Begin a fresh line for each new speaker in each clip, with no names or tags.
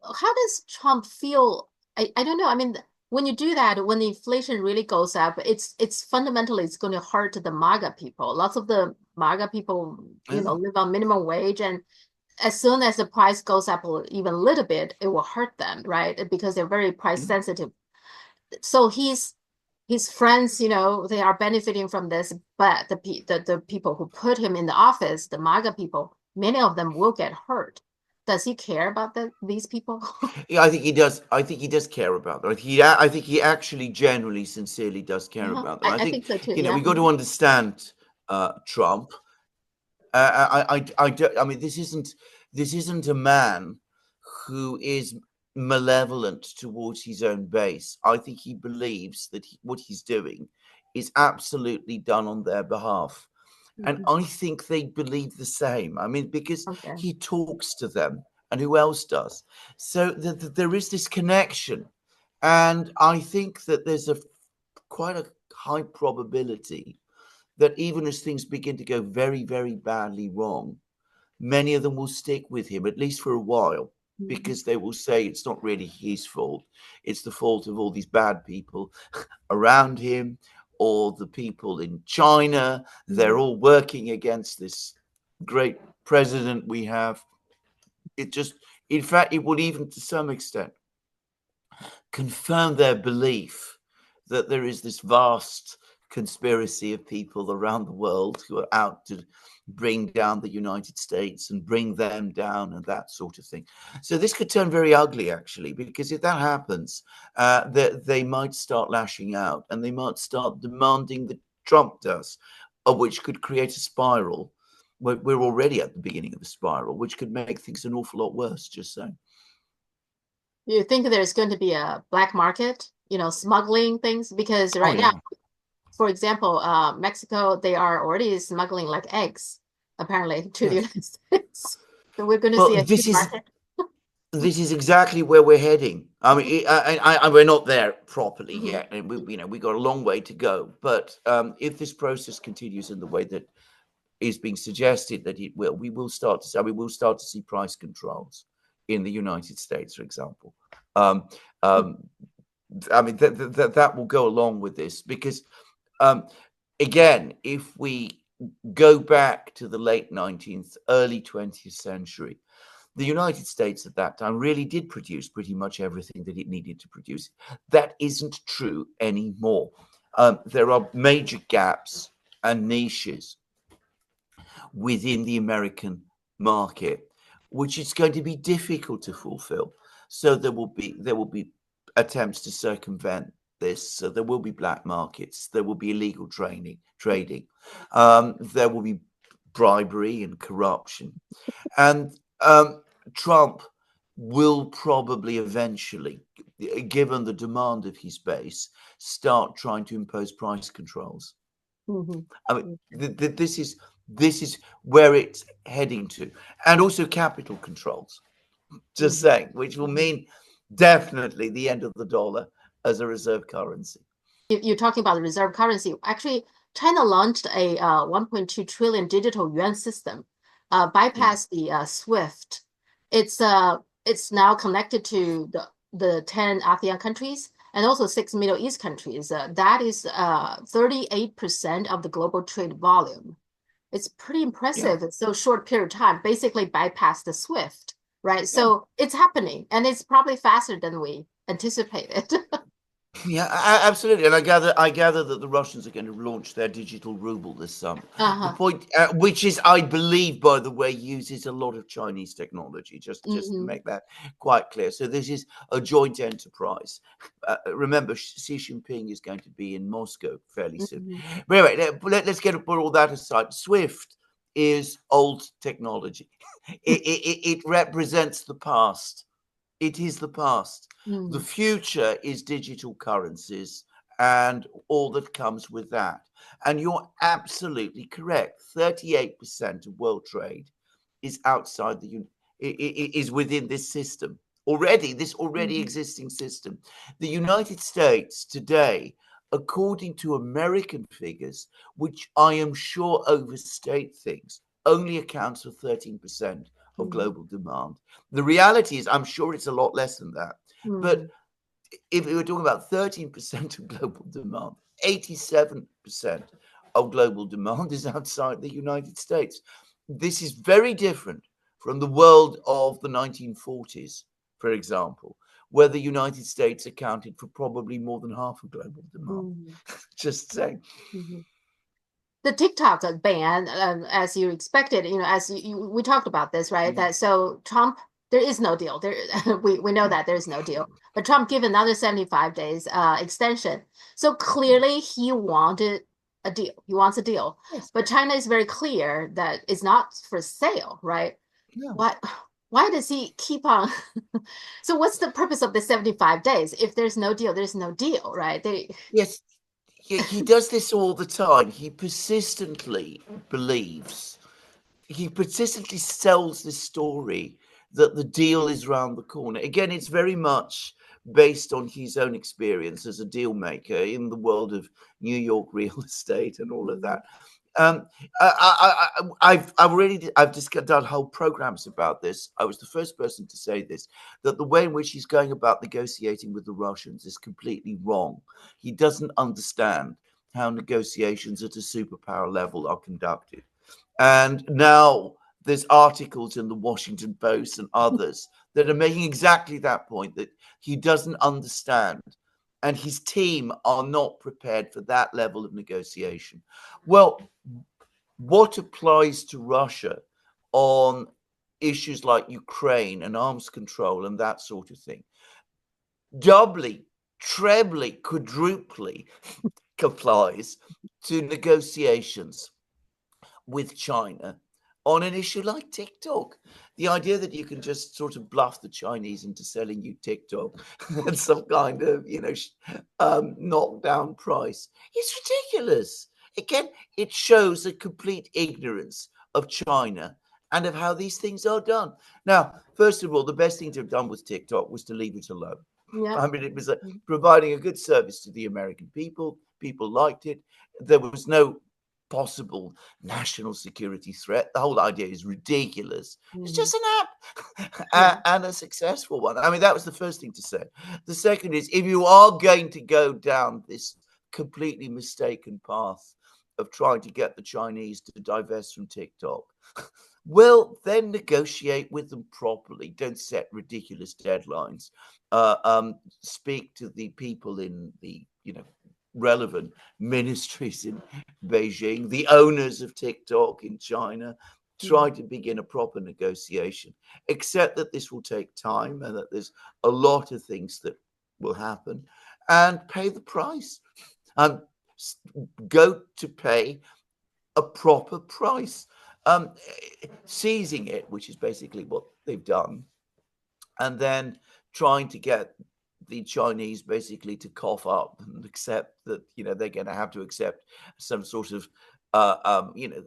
how does Trump feel? I don't know. I mean, when you do that, when the inflation really goes up, it's fundamentally it's going to hurt the MAGA people. Lots of the MAGA people,
Yeah.
live on minimum wage, and as soon as the price goes up even a little bit, it will hurt them, right? Because they're very price
Yeah.
sensitive. So his friends, they are benefiting from this, but the people who put him in the office, the MAGA people, many of them will get hurt. Does he care about these people?
Yeah, I think he does. I think he does care about them. I think he actually genuinely, sincerely does care
Uh-huh.
about them.
I,
I
I
think,
think so too. Yeah.
we got to understand Trump. I mean, this isn't a man who is malevolent towards his own base. I think he believes that what he's doing is absolutely done on their behalf. And
Mhm.
I think they believe the same. I mean, because
Okay.
he talks to them, and who else does? So there is this connection. And I think that there's quite a high probability that even as things begin to go very, very badly wrong, many of them will stick with him, at least for a while,
Mhm.
because they will say it's not really his fault. It's the fault of all these bad people around him, or the people in China. They're
Mhm.
all working against this great president we have. It just, in fact, it will even to some extent confirm their belief that there is this vast conspiracy of people around the world who are out to bring down the United States and bring them down and that sort of thing. So this could turn very ugly, actually, because if that happens, they might start lashing out and they might start demanding that Trump does, which could create a spiral. We're already at the beginning of a spiral, which could make things an awful lot worse, just saying.
You think there's going to be a black market, smuggling things? Because
Oh,
right now,
yeah.
for example, Mexico, they are already smuggling like eggs, apparently, to the
Yes.
United States. So we're going to
Well,
see a huge market.
this is exactly where we're heading. I mean, we're not there properly
Mhm.
yet, and we got a long way to go. But if this process continues in the way that is being suggested that it will, we will start to see price controls in the United States, for example. Um, um, I mean, that will go along with this because, um, again, if we go back to the late 19th, early 20th century, the United States at that time really did produce pretty much everything that it needed to produce. That isn't true anymore. There are major gaps and niches within the American market, which is going to be difficult to fulfill. So there will be attempts to circumvent this. So there will be black markets. There will be illegal trading. There will be bribery and corruption. And Trump will probably eventually, given the demand of his base, start trying to impose price controls.
Mhm.
I mean, this is where it's heading to, and also capital controls. Just
Mhm.
saying, which will
Mhm.
mean definitely the end of the dollar as a reserve currency.
You're talking about the reserve currency. Actually, China launched a 1.2 trillion digital yuan system,
Yeah,
bypass the SWIFT. It's now connected to the 10 ASEAN countries and also six Middle East countries. That is 38% of the global trade volume. It's pretty
yeah.
impressive in so short period of time, basically bypass the SWIFT, right?
Yeah.
So it's happening, and it's probably faster than we anticipated.
Yeah, absolutely. And I gather that the Russians are going to launch their digital ruble this summer. The
Uh-huh.
point, which is, I believe, by the way, uses a lot of Chinese technology. Just to
Hmm.
make that quite clear. So this is a joint enterprise. Remember, Xi Jinping is going to be in Moscow fairly soon.
Hmm.
But anyway, let's put all that aside. SWIFT is old technology. It represents the past. It is the past. The
Hmm.
future is digital currencies and all that comes with that. And you're absolutely correct. 38% of world trade is outside is within this system already. This already
Hmm.
existing system. The United States today, according to American figures, which I am sure overstate things, only accounts for 13% of
Mm-hmm.
global demand. The reality is, I'm sure it's a lot less than that. But if we were talking about 13% of global demand, 87% of global demand is outside the United States. This is very different from the world of the 1940s, for example, where the United States accounted for probably more than half of global demand.
Mm-hmm.
Just saying.
Mm-hmm. The TikTok ban, as you expected, as we talked about this, right?
Mm.
That so Trump, there is no deal. There, we know that there's no deal. But Trump gave another 75 days extension. So clearly he wanted a deal. He wants a deal.
Yes.
But China is very clear that it's not for sale, right?
No.
Why? Why does he keep on? So what's the purpose of the 75 days? If there's no deal, there's no deal, right?
Yes. He does this all the time. He persistently believes, he persistently sells this story that the deal is round the corner. Again, it's very much based on his own experience as a deal maker in the world of New York real estate and all of
Mhm.
that. Um, I've already I've just done whole programs about this. I was the first person to say this, that the way in which he's going about negotiating with the Russians is completely wrong. He doesn't understand how negotiations at a superpower level are conducted. And now there's articles in the Washington Post and others that are making exactly that point, that he doesn't understand and his team are not prepared for that level of negotiation. Well, what applies to Russia on issues like Ukraine and arms control and that sort of thing? Doubly, trebly, quadruply applies to negotiations with China on an issue like TikTok. The idea that you can just sort of bluff the Chinese into selling you TikTok at some kind of, knockdown price is ridiculous. Again, it shows a complete ignorance of China and of how these things are done. Now, first of all, the best thing to have done with TikTok was to leave it alone.
Yep.
I mean, it was providing a good service to the American people. People liked it. There was no possible national security threat. The whole idea is ridiculous. It's
Mhm.
just an app
Yeah.
and a successful one. I mean, that was the first thing to say. The second is, if you are going to go down this completely mistaken path of trying to get the Chinese to divest from TikTok, well, then negotiate with them properly. Don't set ridiculous deadlines. Speak to the people in the relevant ministries in Beijing, the owners of TikTok in China. Try
Mhm.
to begin a proper negotiation. Accept that this will take time and that there's a lot of things that will happen, and pay the price. Um, go to pay a proper price. Seizing it, which is basically what they've done, and then trying to get the Chinese basically to cough up and accept that they're going to have to accept some sort of uh, um, you know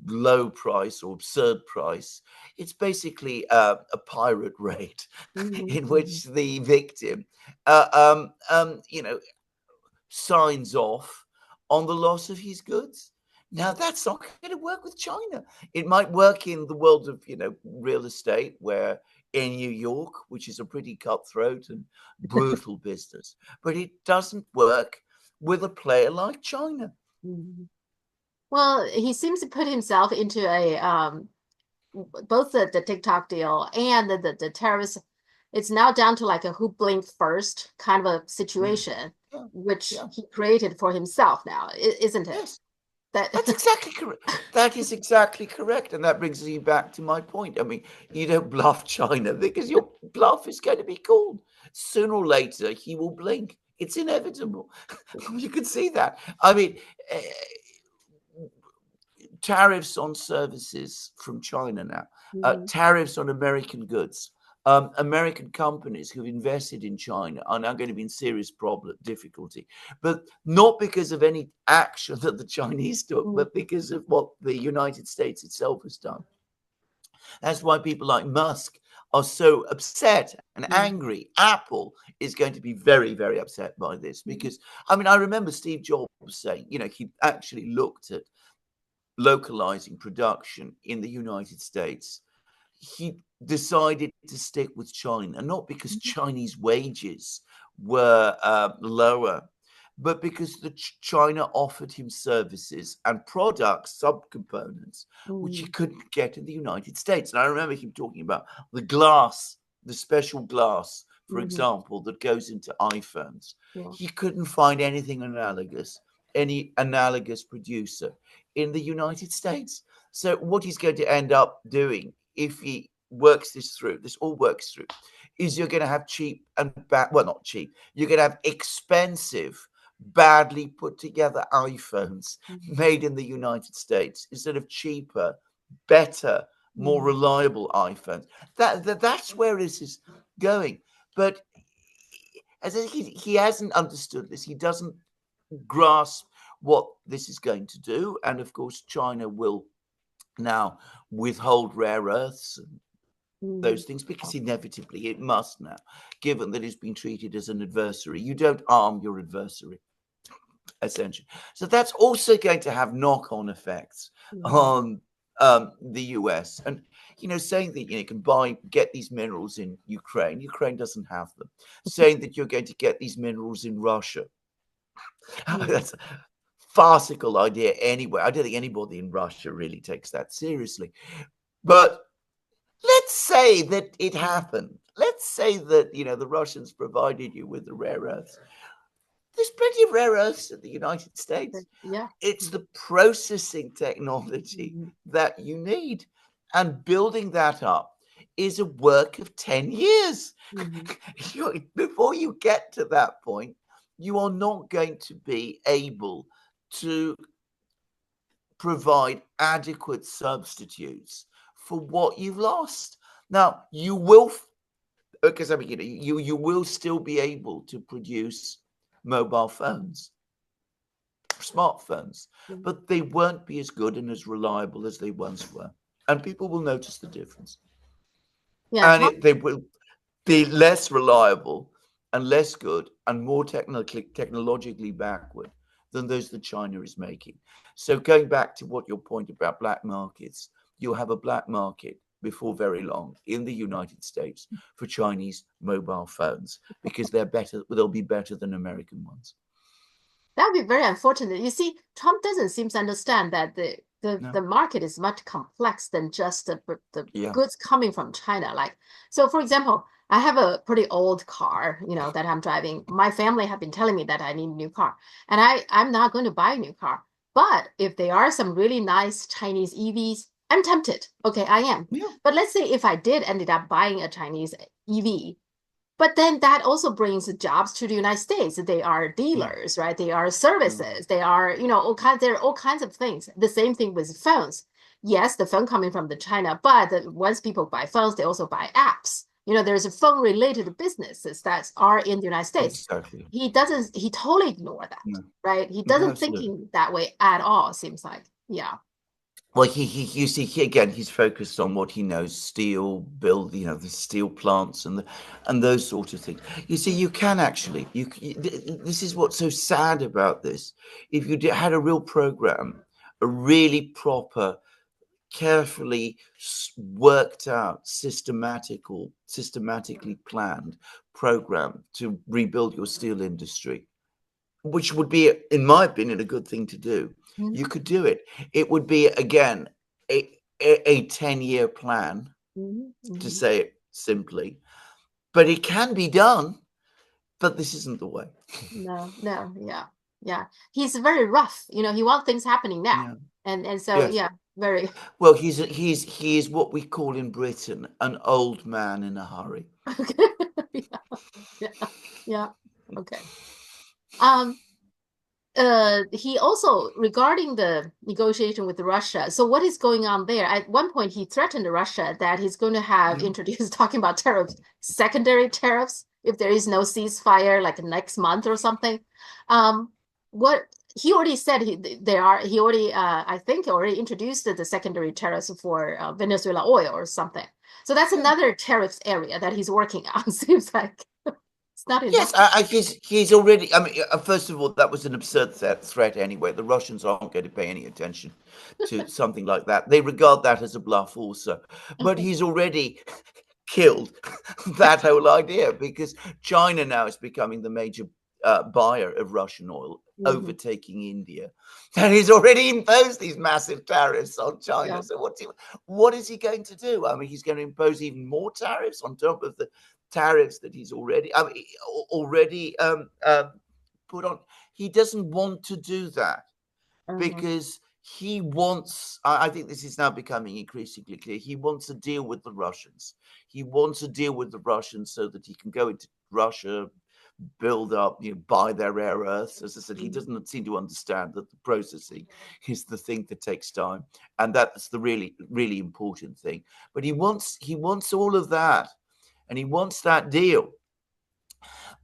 low price or absurd price. It's basically a pirate raid
Mhm.
in
Mhm.
which the victim uh, um, um, you know signs off on the loss of his goods. Now that's not going to work with China. It might work in the world of real estate, where in New York, which is a pretty cutthroat and brutal business, but it doesn't work with a player like China.
Mhm. Well, he seems to put himself into a both the TikTok deal and the tariffs. It's now down to like a who blinked first kind of a
Mm.
situation,
Yeah,
which
yeah,
he created for himself now, isn't it?
yes.
That
That's exactly correct. That is exactly correct. And that brings me back to my point. I mean, you don't bluff China because your bluff is going to be called. Sooner or later, he will blink. It's inevitable. You can see that. I mean, eh, tariffs on services from China now,
Mhm.
tariffs on American goods. American companies who've invested in China are now going to be in serious difficulty, but not because of any action that the Chinese took, but
Mhm.
because of what the United States itself has done. That's why people like Musk are so upset and
Mhm.
angry. Apple is going to be very, very upset by this because, I mean, I remember Steve Jobs saying, he actually looked at localizing production in the United States he decided to stick with China, not because Chinese wages were lower, but because China offered him services and products, subcomponents, which he
Mm,
couldn't get in the United States. And I remember him talking about the glass, the special glass, for
mm-hmm.
example, that goes into iPhones.
Yeah.
He couldn't find anything analogous, any analogous producer in the United States. So what he's going to end up doing if he works this through, this all works through, is you're going to have cheap and bad, well, not cheap, you're going to have expensive, badly put together iPhones
Mm-hmm.
made in the United States instead of cheaper, better, more
Mm-hmm.
reliable iPhones. That's where this is going. But as I said, he hasn't understood this. He doesn't grasp what this is going to do. And of course, China will now withhold rare earths and
Mm-hmm.
those things because inevitably it must now, given that it's been treated as an adversary. You don't arm your adversary, essentially. So that's also going to have knock-on effects
Mm-hmm.
on the US. And saying that you can get these minerals in Ukraine, Ukraine doesn't have them. Saying that you're going to get these minerals in Russia,
Mm-hmm.
that's a farcical idea anyway. I don't think anybody in Russia really takes that seriously. But let's say that it happened. Let's say that the Russians provided you with the rare earths. There's plenty of rare earths in the United States.
Yeah.
It's the processing technology
Mm-hmm.
that you need, and building that up is a work of 10 years.
Mm-hmm.
Before you get to that point, you are not going to be able to provide adequate substitutes for what you've lost. Now, you will, because I mean, you will still be able to produce mobile phones, smartphones, but they won't be as good and as reliable as they once were, and people will notice the difference,
Yeah.
and they will be less reliable and less good and more technologically backward than those that China is making. So going back to what your point about black markets, you'll have a black market before very long in the United States for Chinese mobile phones because they'll be better than American ones.
That would be very unfortunate. You see, Trump doesn't seem to understand that
No.
the market is much complex than just the
Yeah.
goods coming from China. Like, so for example, I have a pretty old car, that I'm driving. My family have been telling me that I need a new car, and I'm not going to buy a new car. But if there are some really nice Chinese EVs, I'm tempted. Okay, I am.
Yeah.
But let's say if I did ended up buying a Chinese EV, but then that also brings jobs to the United States. They are
Yeah.
dealers, right? They are
Yeah.
services. They are, there are all kinds of things. The same thing with phones. Yes, the phone coming from the China, but once people buy phones, they also buy apps. There's a phone related businesses that are in the United States.
Exactly.
He totally ignore that,
No.
right? He
No,
doesn't
absolutely.
thinking that way at all, seems like. Yeah.
Well, you see, again, he's focused on what he knows: steel, build, the steel plants and those sort of things. You see, you can actually, this is what's so sad about this. If you had a real program, a really proper, carefully worked out, systematically planned program to rebuild your steel industry, which would be, in my opinion, a good thing to do.
Mhm.
You could do it. It would be, again, a 10-year plan,
Mhm.
to
Mhm.
say it simply, but it can be done, but this isn't the way.
No, no, yeah, yeah. He's very rough. He wants things happening now,
Yeah.
and so
Yes.
yeah, very.
Well, he is what we call in Britain an old man in a hurry.
Okay. Yeah, yeah, yeah. Okay. Um. He also regarding the negotiation with Russia. So what is going on there? At one point, he threatened Russia that he's going to have
Yeah.
introduced talking about tariffs, secondary tariffs, if there is no ceasefire, like next month or something. Um, what he already said he already I think already introduced the secondary tariffs for Venezuela oil or something. So that's
Yeah.
another tariffs area that he's working on. Seems like. It's not
Yes,
enough.
he's already. I mean, first of all, that was an absurd threat anyway. The Russians aren't going to pay any attention to something like that. They regard that as a bluff, also. But
Okay.
he's already killed that whole idea because China now is becoming the major buyer of Russian oil,
Hmm.
overtaking India, and he's already imposed these massive tariffs on China.
Yeah.
So what is he going to do? I mean, he's going to impose even more tariffs on top of the tariffs that he's already put on. He doesn't want to do that
Uh-huh.
because he wants. I think this is now becoming increasingly clear. He wants to deal with the Russians. He wants to deal with the Russians so that he can go into Russia, build up, buy their rare earths. As I said, he
Mhm.
doesn't seem to understand that the processing is the thing that takes time, and that's the really, really important thing. But he wants all of that, and he wants that deal.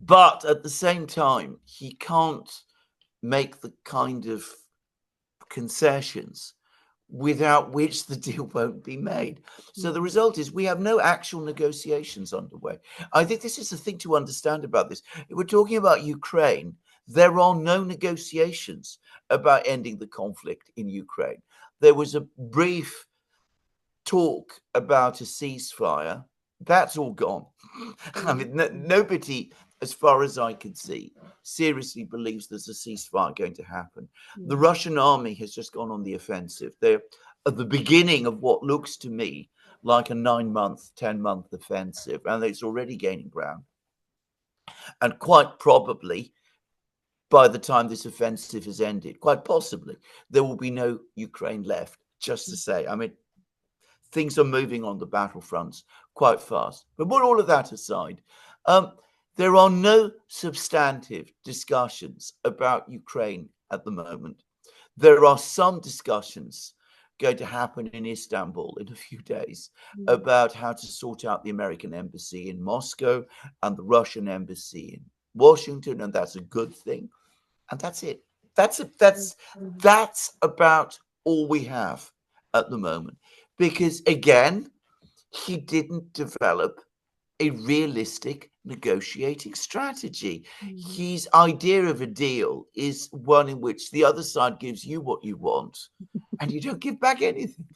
But at the same time, he can't make the kind of concessions without which the deal won't be made. So the
Mhm.
result is we have no actual negotiations underway. I think this is the thing to understand about this. If we're talking about Ukraine, there are no negotiations about ending the conflict in Ukraine. There was a brief talk about a ceasefire. That's all gone. I
Mhm.
mean, nobody, as far as I can see, seriously believes there's a ceasefire going to happen. The
Mhm.
Russian army has just gone on the offensive. They're at the beginning of what looks to me like a 9-month, 10-month offensive, and it's already gaining ground. And quite probably, by the time this offensive has ended, quite possibly, there will be no Ukraine left, just to say. I mean, things are moving on the battlefronts quite fast. But put all of that aside, there are no substantive discussions about Ukraine at the moment. There are some discussions going to happen in Istanbul in a few days
Mhm.
about how to sort out the American embassy in Moscow and the Russian embassy in Washington, and that's a good thing. And that's it. That's it. That's
Mhm.
that's about all we have at the moment. Because again, he didn't develop a realistic negotiating strategy.
Mhm.
His idea of a deal is one in which the other side gives you what you want and you don't give back anything.